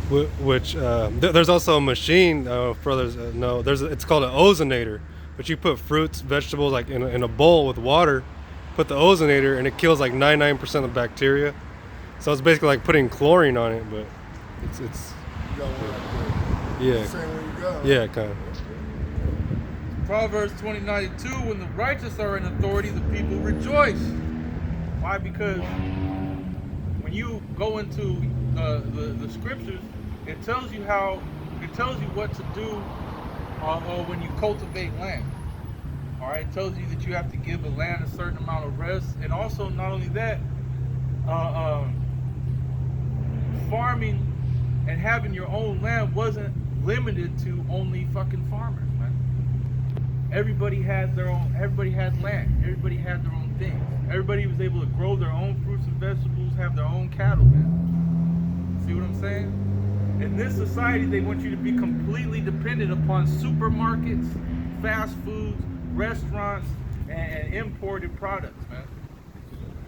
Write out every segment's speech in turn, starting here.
Which there's also a machine for others no it's called an ozonator, but you put fruits, vegetables like in a bowl with water, put the ozonator, and it kills like 99% of bacteria. So it's basically like putting chlorine on it, but it's You got one right there. yeah, Same way you go. yeah, kind of. Proverbs 20:92, when the righteous are in authority, the people rejoice. Why? Because when you go into the scriptures, it tells you what to do when you cultivate land. All right, it tells you that you have to give a land a certain amount of rest, and also not only that, uh, um, farming and having your own land wasn't limited to only fucking farmers, man. Everybody had their own. Everybody had land. Everybody had their own things. Everybody was able to grow their own fruits and vegetables, have their own cattle, man. See what I'm saying? In this society, they want you to be completely dependent upon supermarkets, fast foods, restaurants, and imported products, man.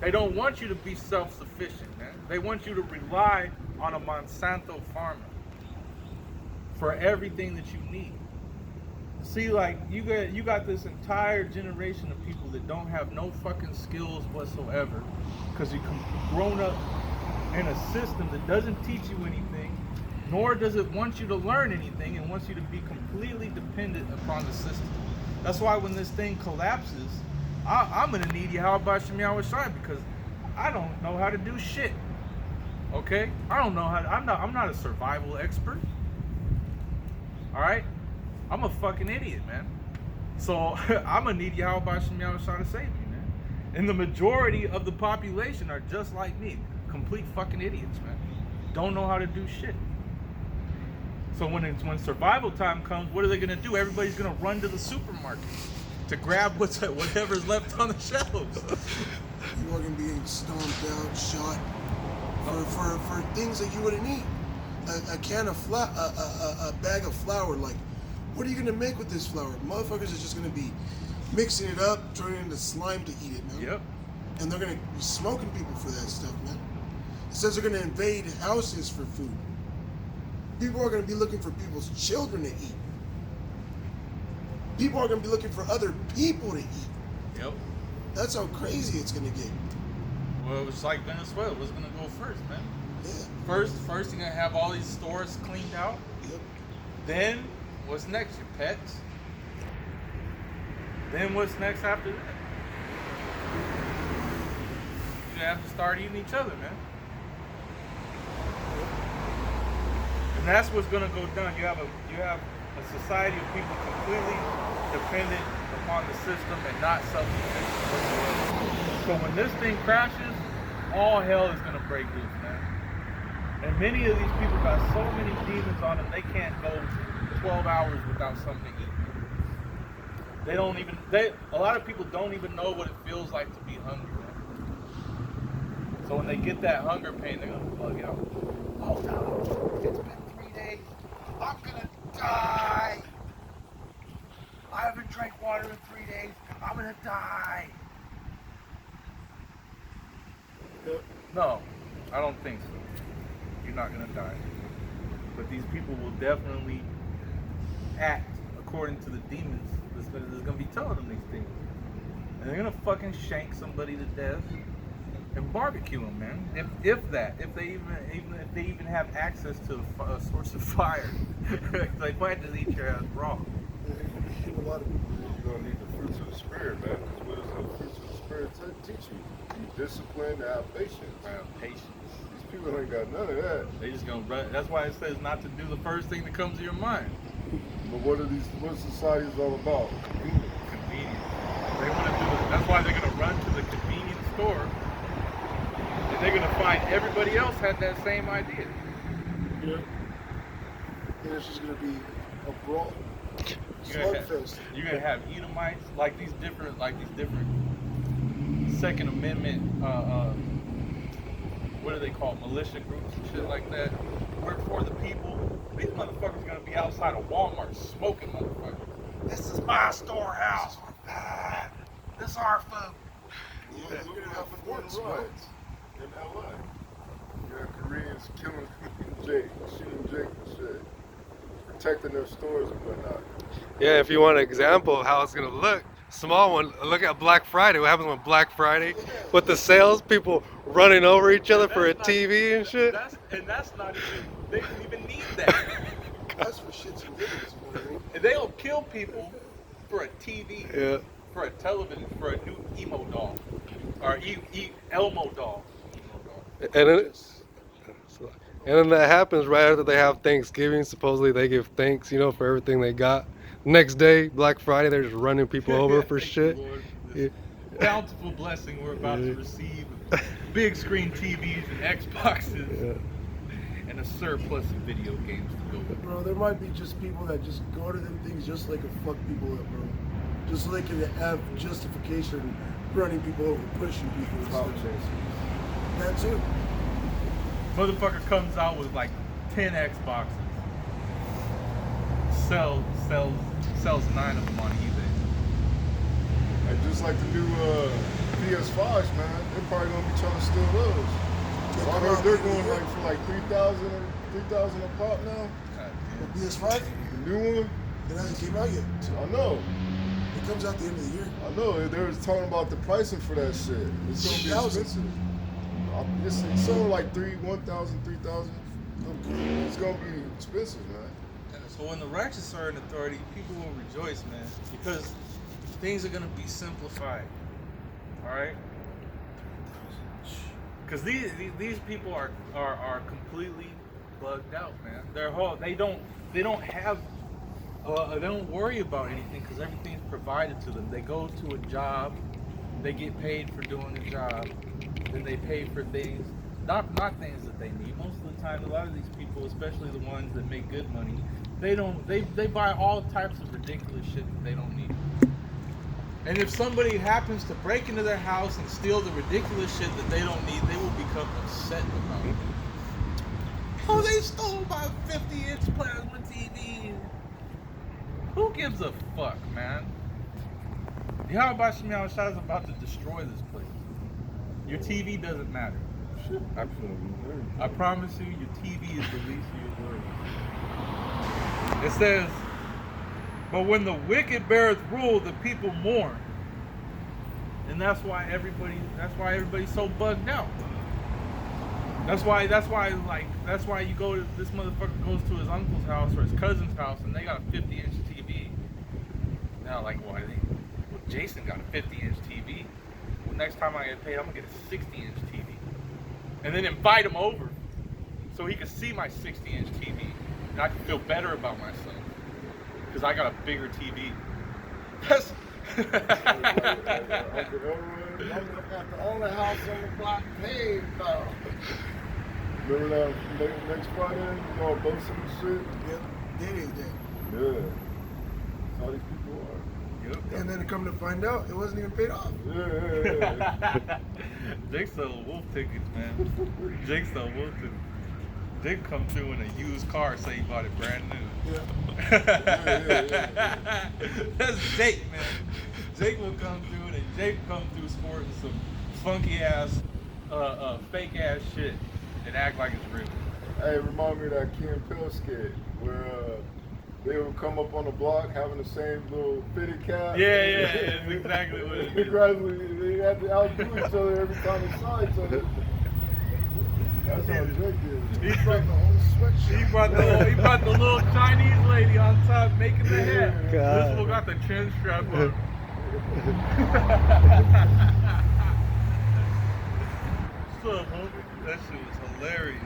They don't want you to be self-sufficient, man. They want you to rely on a Monsanto farmer for everything that you need. See, like you got this entire generation of people that don't have no fucking skills whatsoever, because you've grown up in a system that doesn't teach you anything, nor does it want you to learn anything, and wants you to be completely dependent upon the system. That's why when this thing collapses, I'm gonna need Yahweh Shem Yahweh Shai, because I don't know how to do shit. Okay, I don't know how. I'm not a survival expert. All right. I'm a fucking idiot, man. So I'm gonna need Yahweh Shem Yahweh Shai to save me, man. And the majority of the population are just like me, complete fucking idiots, man. Don't know how to do shit. So when survival time comes, what are they gonna do? Everybody's gonna run to the supermarket to grab whatever's left on the shelves. You are gonna be stomped out, shot for things that you wouldn't eat. A can of a bag of flour. Like, what are you gonna make with this flour? Motherfuckers are just gonna be mixing it up, turning it into slime to eat it, man. Yep. And they're gonna be smoking people for that stuff, man. It says they're gonna invade houses for food. People are gonna be looking for people's children to eat. People are gonna be looking for other people to eat. Yep. That's how crazy it's gonna get. Well, it's like Venezuela. What's gonna go first, man? Yeah. First, you're gonna have all these stores cleaned out. Yep. Then, what's next? Your pets. Then what's next after that? You're gonna have to start eating each other, man. And that's what's gonna go down. You have a society of people completely dependent upon the system and not self-sufficient whatsoever. So when this thing crashes, all hell is gonna break loose, man. And many of these people got so many demons on them, they can't go 12 hours without something to eat. A lot of people don't even know what it feels like to be hungry, man. So when they get that hunger pain, they're gonna bug out. Oh no, it's been 3 days. I'm gonna die. I haven't drank water in 3 days. I'm gonna die. No, I don't think so. You're not gonna die. But these people will definitely act according to the demons that's gonna be telling them these things. And they're gonna fucking shank somebody to death and barbecue them, man. If they even have access to a source of fire, they might just eat your ass raw. A lot of people. You're gonna need the fruits of the spirit, man. Because what does the fruits of the spirit teach you? Be disciplined, have patience. Patience. These people ain't got none of that. They just gonna run. That's why it says not to do the first thing that comes to your mind. But what society is all about? Convenience. They want to do the, that's why they're gonna run to the convenience store, and they're gonna find everybody else had that same idea. Yeah. And it's just gonna be a brawl. You're gonna have Edomites, like these different Second Amendment, what do they call militia groups and shit like that. Work for the people. These motherfuckers are gonna be outside of Walmart smoking, motherfuckers. This is my storehouse. This is our food. Yeah, look at how important riots in LA. You got Koreans killing Jay, shooting strict and shit, protecting their stores and whatnot. Yeah, if you want an example of how it's gonna look, small one. Look at Black Friday. What happens on Black Friday with the sales? People running over each other for a TV and shit. That's not even. They don't even need that. That's for shits and giggles, you know what I mean? And they'll kill people for a TV, Yeah. for a television, for a new emo doll, or Elmo doll. And then, and then that happens right after they have Thanksgiving. Supposedly they give thanks, you know, for everything they got. Next day, Black Friday, they're just running people over for Thank shit. you, Lord, for Yeah. this bountiful blessing we're about to receive. Big screen TVs and Xboxes. Yeah. And a surplus of video games to go with. Bro, there might be just people that just go to them things just like a fuck people up, bro. Just like they have justification running people over, pushing people and Clout stuff. chasing. That too. Motherfucker comes out with like 10 Xboxes. Sells 9 of them on eBay. And just like the new PS5s, man, they're probably gonna be trying to steal those. So I heard they're going like for like 3,000 a pop now. The PS5, The new one, it hasn't came out yet. I know. It comes out the end of the year. I know. They was talking about the pricing for that shit. It's gonna be Thousands. expensive. It's something like 1,000, 3,000. It's gonna be expensive, man. So when the righteous are in authority, people will rejoice, man, because things are gonna be simplified. All right. Because these people are completely bugged out, man. They don't have they don't worry about anything because everything's provided to them. They go to a job, they get paid for doing the job, then they pay for things, not things that they need. Most of the time, a lot of these people, especially the ones that make good money, they buy all types of ridiculous shit that they don't need. And if somebody happens to break into their house and steal the ridiculous shit that they don't need, they will become upset about it. Oh, they stole my 50-inch plasma TV. Who gives a fuck, man? Yahweh Shemiah Shai is about to destroy this place. Your TV doesn't matter. I promise you, your TV is the least of your worries. It says, but when the wicked beareth rule, the people mourn. And that's why everybody's so bugged out. That's why you go to, this motherfucker goes to his uncle's house or his cousin's house and they got a 50-inch TV. Now like, well, Jason got a 50-inch TV. Well, next time I get paid, I'm gonna get a 60-inch TV. And then invite him over so he can see my 60-inch TV. And I can feel better about myself. Because I got a bigger TV. That's Uncle Elroy, I'm the only house on the block paved though. remember that next Friday? You know, both some shit? Yep. Day is day. Yeah. That's how these people are. Yep. And then to come to find out, it wasn't even paid off. Yeah. Jake selling wolf tickets, man. Jake selling wolf tickets. Jake come through in a used car, say he bought it brand new. Yeah. That's Jake, man. Jake will come through and Jake come through sporting some funky ass, fake ass shit and act like it's real. Hey, remind me of that Key and Peele skit where they would come up on the block having the same little fitted cap. Yeah, that's exactly what it They is. gradually, they had to outdo each other every time they saw each other. That's how Jake is. He Brought the whole sweatshirt. he brought the little Chinese lady on top making the hat. God. This one got the chin strap on. So, that shit was hilarious.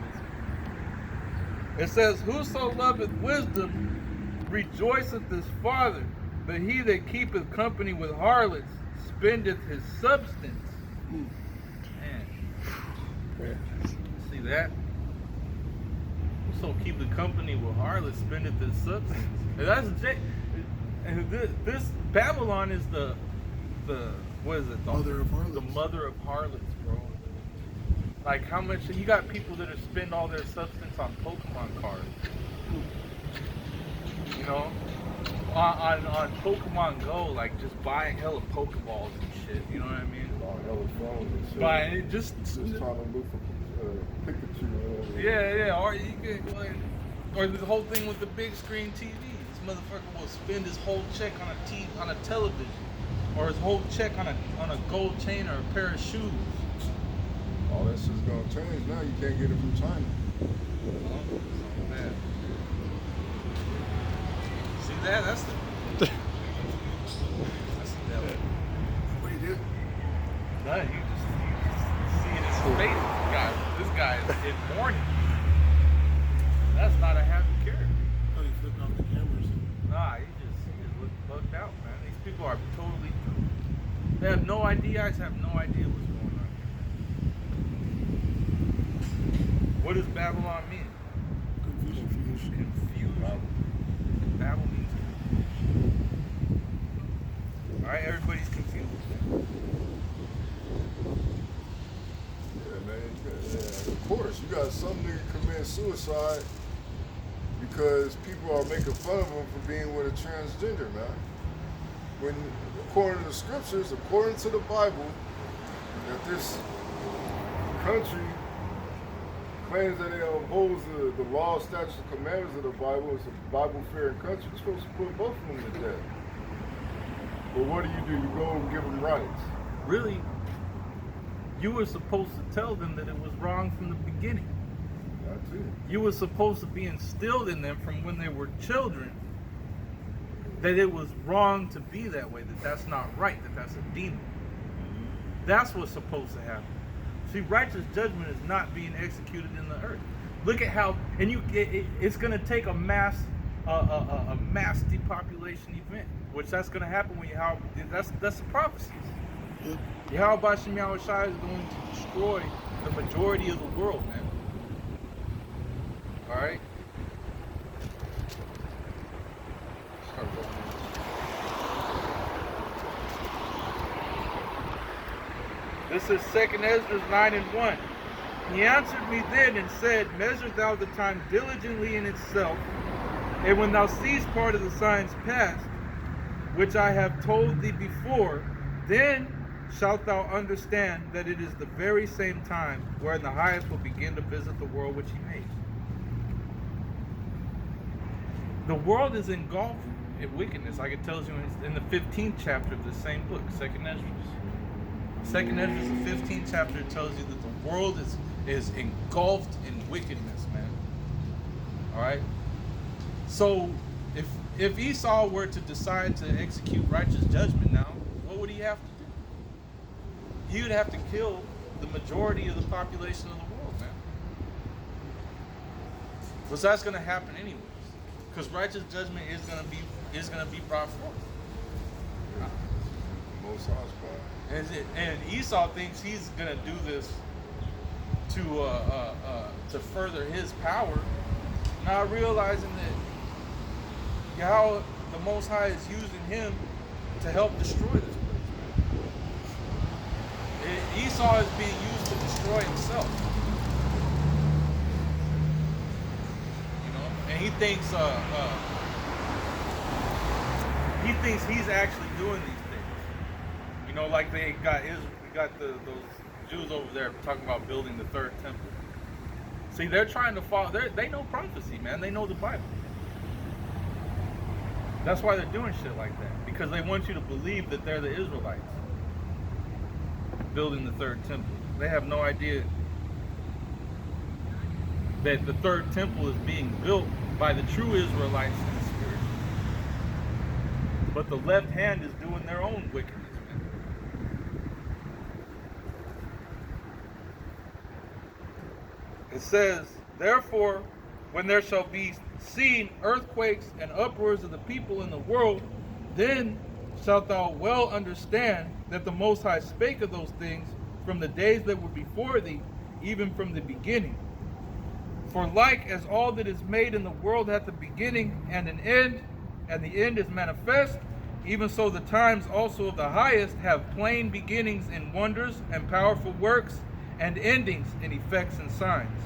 It says, whoso loveth wisdom rejoiceth his father, but he that keepeth company with harlots spendeth his substance. Man. See that? Whoso keepeth company with harlots spendeth his substance. And that's and this Babylon is the what is it? Mother of harlots. The mother of harlots, bro. Like how much you got people that spend all their substance on Pokemon cards. You know? On Pokemon Go, like just buying hella Pokeballs and shit, you know what I mean? On hella phones and shit. Buying it just trying to look for Pikachu. yeah, or you can Or the whole thing with the big screen TV. This motherfucker will spend his whole check on a television, or his whole check on a gold chain or a pair of shoes. All that shit's gonna change now. You can't get it from China. So bad. See that? That's the devil. What do you do? No, you just see in his face. This guy is in mourning. That's not a happy character. Oh, you flipped off the cameras. Nah, he just looked bugged out, man. These people are totally. They have no idea. I have no idea what's going on. What does Babylon mean? Confusion. Confusion. Babel means confusion. All right, everybody's confused. Yeah, man. Yeah, of course, you got some nigga commit suicide because people are making fun of him for being with a transgender, man. When, according to the scriptures, according to the Bible, that this country claims that it upholds the law, statutes, and commandments of the Bible. It's a Bible-fearing country. You're supposed to put both of them to death. But what do? You go and give them rights. Really, you were supposed to tell them that it was wrong from the beginning. Not too. You were supposed to be instilled in them from when they were children that it was wrong to be that way, that that's not right, that that's a demon. That's what's supposed to happen. See, righteous judgment is not being executed in the earth. Look at how, and it's going to take a mass depopulation event, which that's going to happen when that's the prophecies. Yahweh Shem Yahweh Shai is going to destroy the majority of the world, man. All right. Start going. This is 2nd Ezra 9:1. He answered me then and said, measure thou the time diligently in itself, and when thou seest part of the signs past, which I have told thee before, then shalt thou understand that it is the very same time wherein the highest will begin to visit the world which he made. The world is engulfed in wickedness, like it tells you in the 15th chapter of the same book, 2nd Ezra. 2nd Ezra, the 15th chapter, tells you that the world is engulfed in wickedness, man. All right. So if Esau were to decide to execute righteous judgment now, what would he have to do? He would have to kill the majority of the population of the world, man. Because that's going to happen anyways. Because righteous judgment is going to be brought forth. Most High. And Esau thinks he's going to do this to further his power, not realizing that Yahweh, the Most High, is using him to help destroy this place. Esau is being used to destroy himself. You know, and he thinks he's actually doing these things. You know, like we got those Jews over there talking about building the third temple. See, they're trying to follow. They know prophecy, man. They know the Bible. That's why they're doing shit like that, because they want you to believe that they're the Israelites building the third temple. They have no idea that the third temple is being built by the true Israelites in the spirit. But the left hand is doing their own wickedness. It says, therefore, when there shall be seen earthquakes and uproars of the people in the world, then shalt thou well understand that the Most High spake of those things from the days that were before thee, even from the beginning. For like as all that is made in the world hath a beginning and an end, and the end is manifest, even so the times also of the highest have plain beginnings in wonders and powerful works, and endings in effects and signs.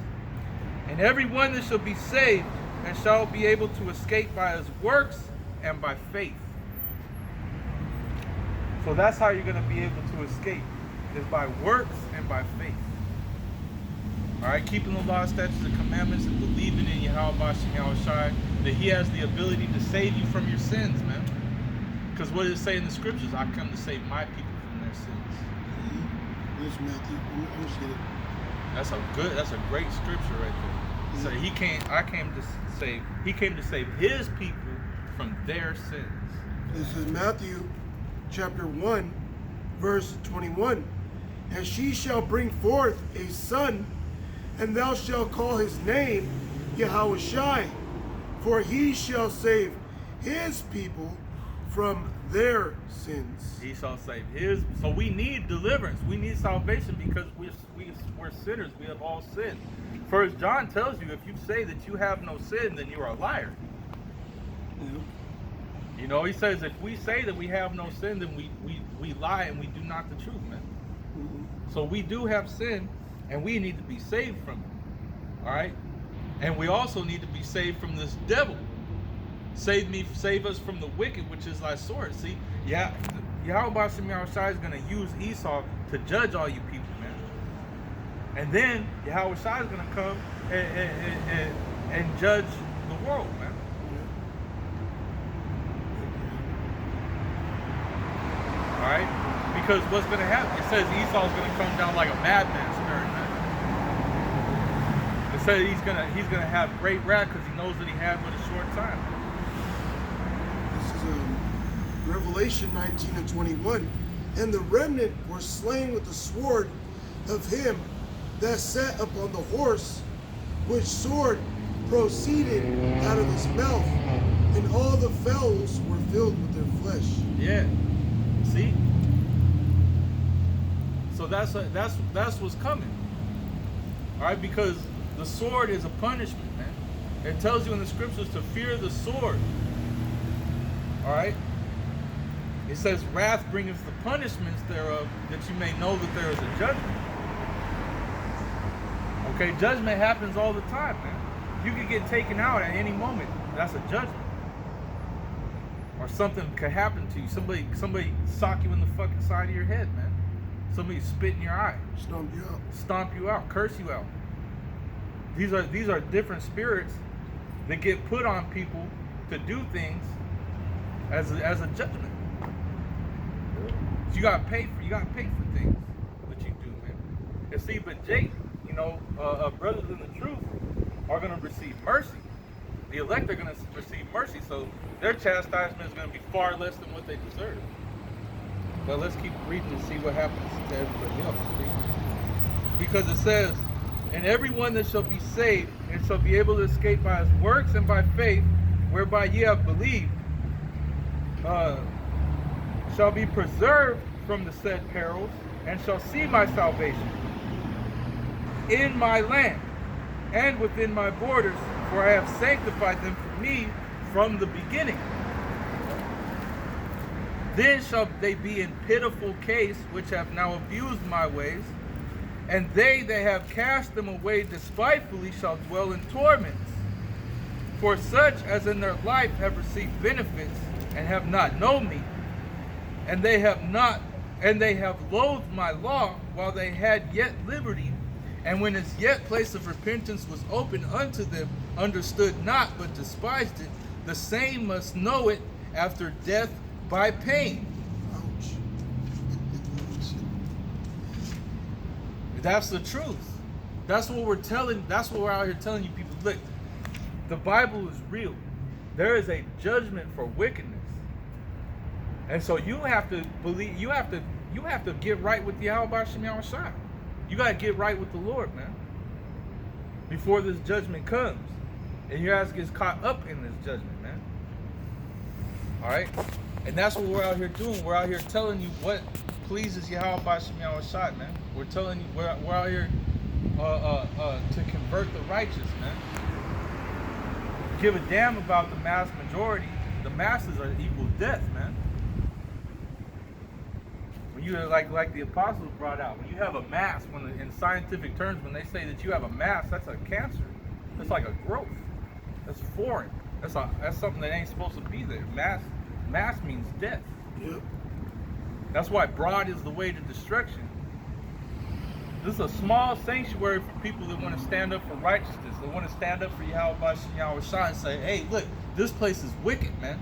And every one that shall be saved and shall be able to escape by his works and by faith. So that's how you're going to be able to escape, is by works and by faith. All right, keeping the law, statutes, and commandments, and believing in Yahweh Shem Yahushai, that He has the ability to save you from your sins, man. Because what does it say in the scriptures? I come to save my people from their sins. Yes, Matthew. I'm just kidding. That's a great scripture right there. So He came to save His people from their sins. This is Matthew chapter 1, verse 21. And she shall bring forth a son, and thou shalt call his name Yahushai, for he shall save his people from their sins. He shall save His. So we need deliverance. We need salvation because we're sinners. We have all sinned. First John tells you, if you say that you have no sin, then you are a liar. You know, he says if we say that we have no sin, then we lie and we do not the truth, man. So we do have sin, and we need to be saved from it. All right, and we also need to be saved from this devil. Save us from the wicked, which is thy sword. See, Yahweh Shem Yahushai is going to use Esau to judge all you people, man. And then Yahweh Shai is going to come and judge the world, man. All right, because what's going to happen? It says Esau's going to come down like a madman spirit, man. It says he's gonna have great wrath because he knows that he had but a short time. This is Revelation 19 and 21. And the remnant were slain with the sword of him that sat upon the horse, which sword proceeded out of his mouth, and all the fowls were filled with their flesh. Yeah. See? So that's what's coming. All right, because the sword is a punishment, man. It tells you in the scriptures to fear the sword. All right? It says, wrath bringeth the punishments thereof, that you may know that there is a judgment. Okay, judgment happens all the time, man. You could get taken out at any moment. That's a judgment. Or something could happen to you. Somebody sock you in the fucking side of your head, man. Somebody spit in your eye. Stomp you out. Curse you out. These are different spirits that get put on people to do things as a judgment. So you gotta pay for things that you do, man. And see, but Jake, brothers in the truth are gonna receive mercy. The elect are gonna receive mercy, so their chastisement is gonna be far less than what they deserve. But let's keep reading and see what happens to everybody else. See? Because it says, and everyone that shall be saved and shall be able to escape by his works and by faith, whereby ye have believed, shall be preserved from the said perils, and shall see my salvation in my land and within my borders, for I have sanctified them for me from the beginning. Then shall they be in pitiful case, which have now abused my ways, and they that have cast them away despitefully shall dwell in torments. For such as in their life have received benefits and have not known me, and they have loathed my law while they had yet liberty, and when its yet place of repentance was open unto them, understood not but despised it, the same must know it after death by pain. Ouch. That's the truth. That's what we're out here telling you people. Look, the Bible is real. There is a judgment for wickedness. And so you have to believe, you have to get right with the Yahweh Shem Yahushai. You gotta get right with the Lord, man. Before this judgment comes. And your ass gets caught up in this judgment, man. Alright? And that's what we're out here doing. We're out here telling you what pleases Yahweh Shem Yahushai, man. We're telling you we're out here to convert the righteous, man. Give a damn about the mass majority. The masses are equal death, man. When you like the apostles brought out, when you have a mass, in scientific terms, when they say that you have a mass, that's a cancer. That's like a growth. That's foreign. That's something that ain't supposed to be there. Mass means death. Yep. That's why broad is the way to destruction. This is a small sanctuary for people that want to stand up for righteousness. They want to stand up for Yahweh Bashim Yahweh Shai and say, hey, look, this place is wicked, man.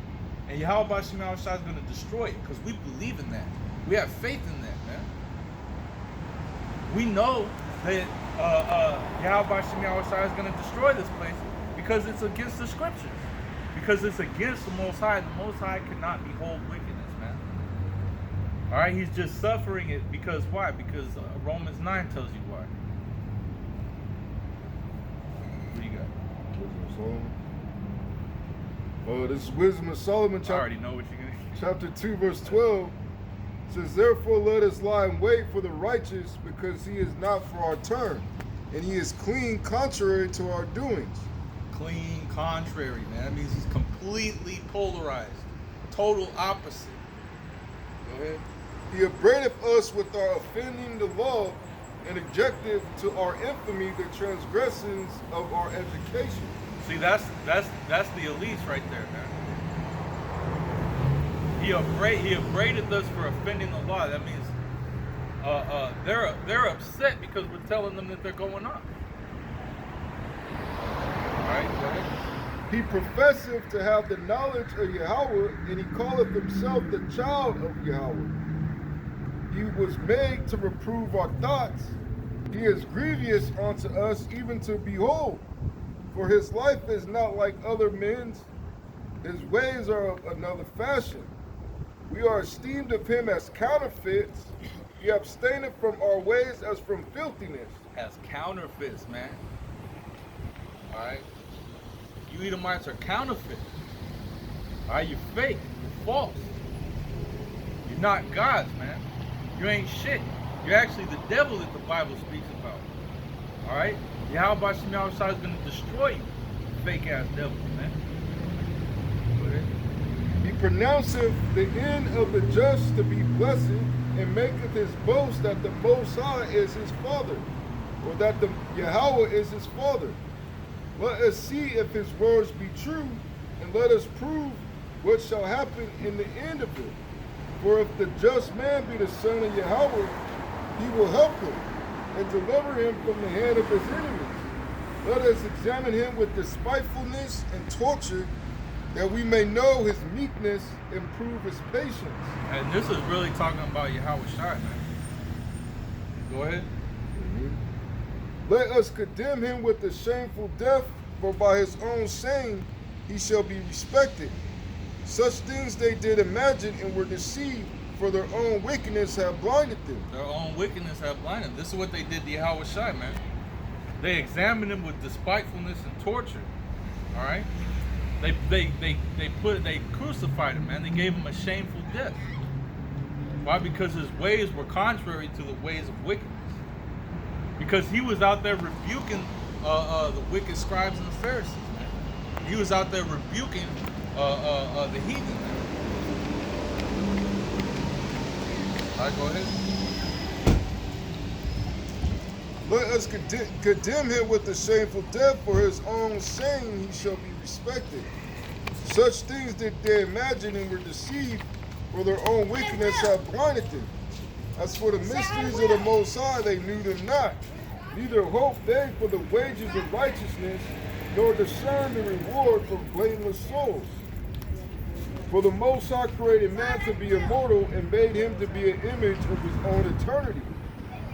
And Yahweh Bashim Yahweh Shai is going to destroy it because we believe in that. We have faith in that, man. We know that Yahweh Bashim Yahweh Shai is going to destroy this place because it's against the scriptures. Because it's against the Most High. The Most High cannot behold wickedness, man. All right, he's just suffering it because why? Because Romans 9 tells you why. What do you got? Wisdom of Solomon. This is Wisdom of Solomon, I already know what you're going to chapter 2, verse 12. It says, therefore let us lie in wait for the righteous, because he is not for our turn, and he is clean contrary to our doings. Clean contrary, man. That means he's completely polarized. Total opposite. Go ahead. He upbraideth us with our offending the law, and objective to our infamy the transgressions of our education. See, that's the elites right there, man. He upbraided us for offending the law. That means they're upset because we're telling them that they're going up. All right, go ahead. He professeth to have the knowledge of Yahweh, and he calleth himself the child of Yahweh. He was made to reprove our thoughts. He is grievous unto us even to behold. For his life is not like other men's. His ways are of another fashion. We are esteemed of him as counterfeits. He abstaineth from our ways as from filthiness. As counterfeits, man. All right. You Edomites are counterfeit. All right, you're fake. You're false. You're not gods, man. You ain't shit. You're actually the devil that the Bible speaks about. All right? Yahweh Bashim Yahweh Shai is going to destroy you, fake ass devils, man. Go ahead. He pronounceth the end of the just to be blessed, and maketh his boast that the Most High is his father, or that the Yahweh is his father. Let us see if his words be true, and let us prove what shall happen in the end of it. For if the just man be the son of Yahweh, he will help him, and deliver him from the hand of his enemies. Let us examine him with despitefulness and torture, that we may know his meekness and prove his patience. And this is really talking about Yahweh Shai, man. Go ahead. Let us condemn him with a shameful death, for by his own saying he shall be respected. Such things they did imagine and were deceived, for their own wickedness have blinded them. Their own wickedness have blinded them. This is what they did to Yahweh Shai, man. They examined him with despitefulness and torture. All right? They crucified him, man. They gave him a shameful death. Why? Because his ways were contrary to the ways of wickedness. Because he was out there rebuking the wicked scribes and the Pharisees, man. He was out there rebuking the heathen, man. All right, go ahead. Let us condemn him with a shameful death, for his own saying he shall be respected. Such things did they imagine and were deceived, for their own wickedness have blinded them. As for the mysteries of the Most High, they knew them not. Neither hoped they for the wages of righteousness, nor discerned the reward for blameless souls. For the Most High created man to be immortal, and made him to be an image of his own eternity.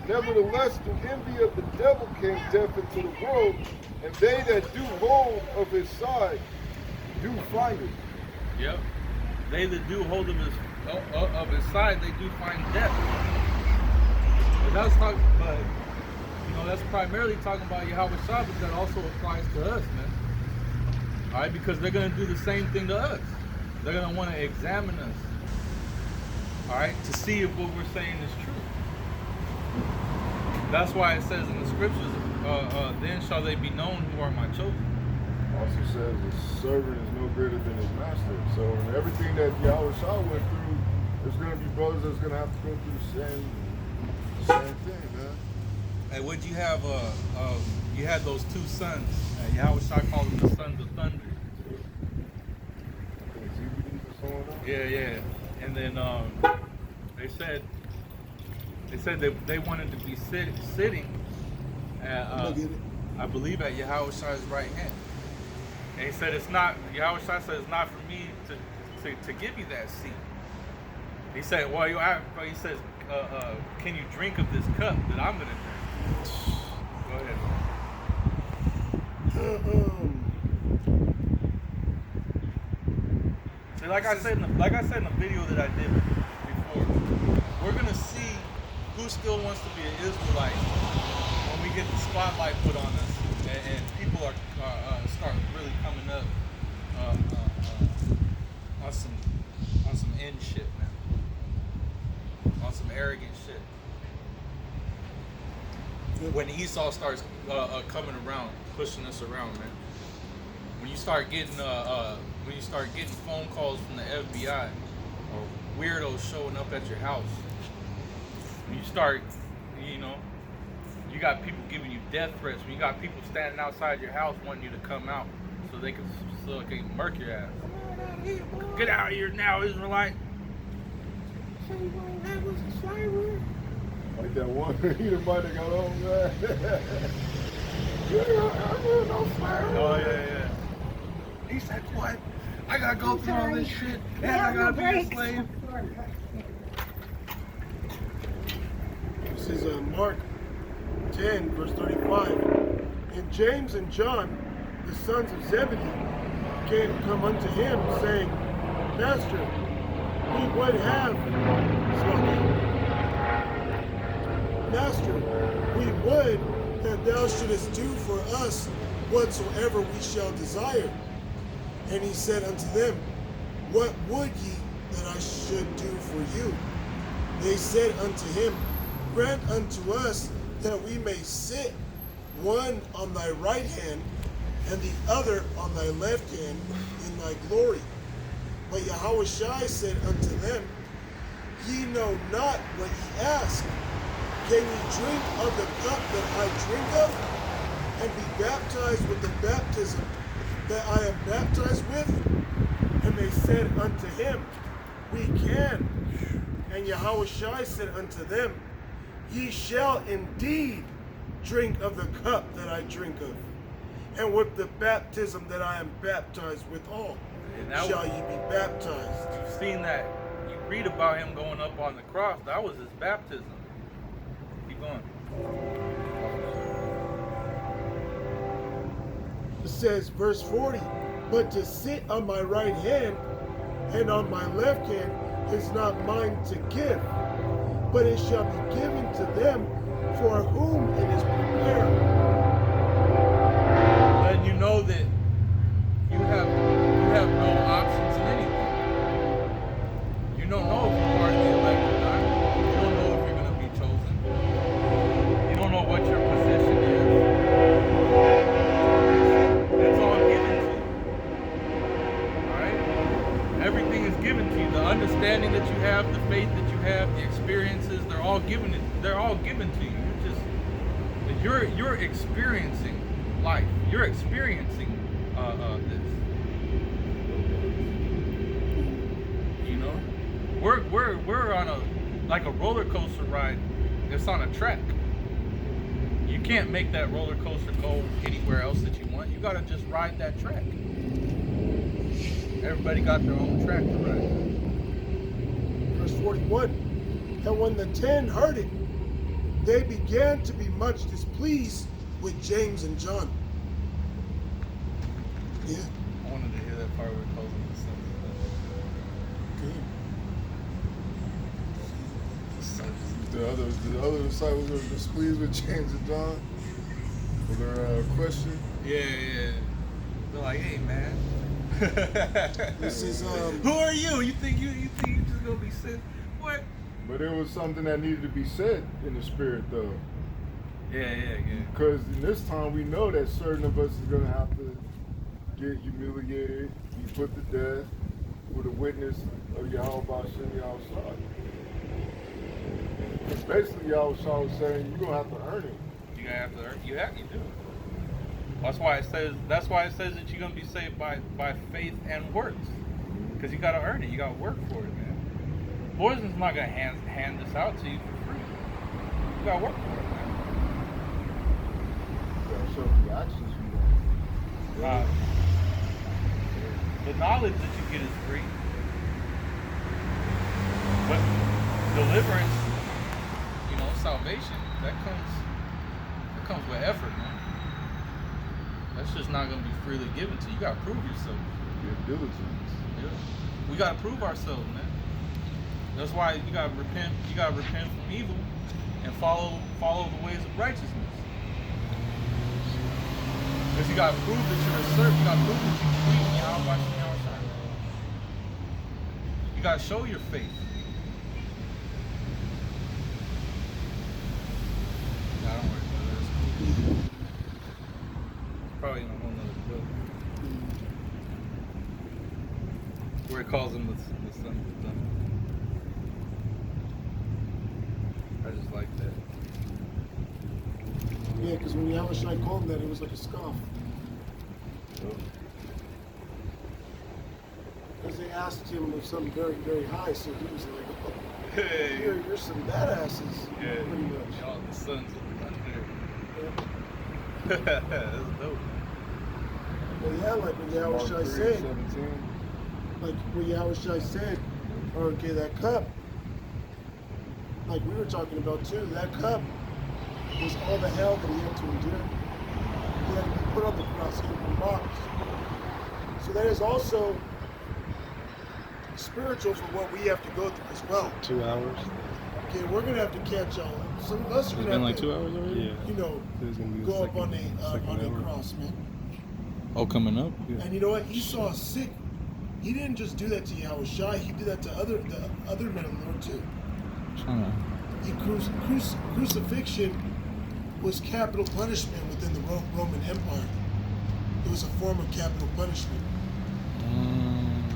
Nevertheless, through envy of the devil came death into the world, and they that do hold of his side do find it. Yep. They that do hold of his side, they do find death. But that's primarily talking about Yahweh Shai, but that also applies to us, man. All right, because they're going to do the same thing to us. They're going to want to examine us, all right, to see if what we're saying is true. That's why it says in the scriptures, then shall they be known who are my chosen. Also says the servant is no greater than his master. So in everything that Yahweh Shai went through, there's going to be brothers that's going to have to go through the same thing, man. And what you have, you had those two sons. Yahweh Shai called them the sons of thunder. Zebedee or someone else? Yeah. And then they said, They said they wanted to be sitting at, I'm gonna get it. I believe at Yahweh Shai's right hand. And he said it's not, Yahweh Shai said it's not for me to give you that seat. He said, well, he says, can you drink of this cup that I'm going to drink? Go ahead. See, like I said in the video that I did before, we're going to see who still wants to be an Israelite when we get the spotlight put on us and people are start really coming up on some end shit, man. On some arrogant shit. When Esau starts coming around, pushing us around, man. When you start getting phone calls from the FBI or weirdos showing up at your house, when you start, you know, you got people giving you death threats. When you got people standing outside your house wanting you to come out so they can murk your ass. Get out of here now, Israelite. Like that one everybody got on, man. Oh yeah. He said, "What? I gotta go through all this shit, and I gotta be a slave." This is Mark 10, verse 35. And James and John, the sons of Zebedee, come unto him, saying, Master, we would have Master, we would that thou shouldest do for us whatsoever we shall desire. And he said unto them, What would ye that I should do for you? They said unto him, Grant unto us that we may sit, one on thy right hand, and the other on thy left hand, in thy glory. But Yahushua said unto them, Ye know not what ye ask. Can ye drink of the cup that I drink of, and be baptized with the baptism that I am baptized with? And they said unto him, We can. And Yahushua said unto them, Ye shall indeed drink of the cup that I drink of, and with the baptism that I am baptized withal shall ye be baptized. You've seen that. You read about him going up on the cross. That was his baptism. Keep going. It says, verse 40, But to sit on my right hand and on my left hand is not mine to give, but it shall be given to them for whom it is prepared. Letting you know that you have no options in anything. You don't know if you're part of the elect or not. You don't know if you're going to be chosen. You don't know what your position is. It's all given to you. Alright? Everything is given to you. The understanding that you have, the faith that you have, the experiences, they're all given to you. You're experiencing life. You're experiencing this. You know, we're on a roller coaster ride. It's on a track. You can't make that roller coaster go anywhere else that you want. You gotta just ride that track. Everybody got their own track to ride. Verse 41, And when the 10 heard it, they began to be much displeased with James and John. Yeah. I wanted to hear that part where it calls them the sons. The other disciples were displeased with James and John with their question. Yeah. They're like, hey man. This is Who are you? You think you just gonna be sent? What? But it was something that needed to be said in the spirit, though. Yeah. Because in this time, we know that certain of us is going to have to get humiliated, be put to death for the witness of Yahweh Bashem Yahweh. Basically, Yahweh was saying, you're going to have to earn it. You gonna have to earn. You do. That's why it says that you're gonna be saved by faith and works. Because you gotta earn it. You gotta work for it, man. Poison's not gonna hand this out to you for free. gotta work for it, man. Yeah, so the actions you want. The knowledge that you get is free. But deliverance, salvation, that comes with effort, man. That's just not gonna be freely given to you. You gotta prove yourself. Your diligence. Yeah. We gotta prove ourselves, man. That's why you gotta repent. You gotta repent from evil and follow the ways of righteousness. Because you gotta prove that you're a servant. You gotta prove that you believe in Yahweh Shem Yahushua. You gotta show your faith. Nah, don't worry about that. It's cool. It's probably in a whole nother book. Where it calls him the son of the thunder. I just like that. Yeah, because when Yahushua called him that, it was like a scoff. Because they asked him of something very, very high, so he was like, oh, Hey, you're some badasses, yeah, pretty much. y'all the sons of the thunder. Yeah. That's dope. But yeah, like when Mark Yahushua 3, said, 17. like when Yahushua said, okay, that cup, like we were talking about too, that cup was all the hell that he had to endure. He had to be put on the cross, he had to be mocked. So that is also spiritual for what we have to go through as well. 2 hours. Okay, we're gonna have to catch on. Some of us are gonna have to, hours already? Yeah. you know, It was gonna be the go up second- on second a hour. cross, man. Oh, coming up? Yeah. And you know what? Esau is sick. He didn't just do that to Yahushua. He did that to the other men of the Lord too. Crucifixion was capital punishment within the Roman Empire. It was a form of capital punishment.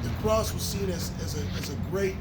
The cross was seen as a great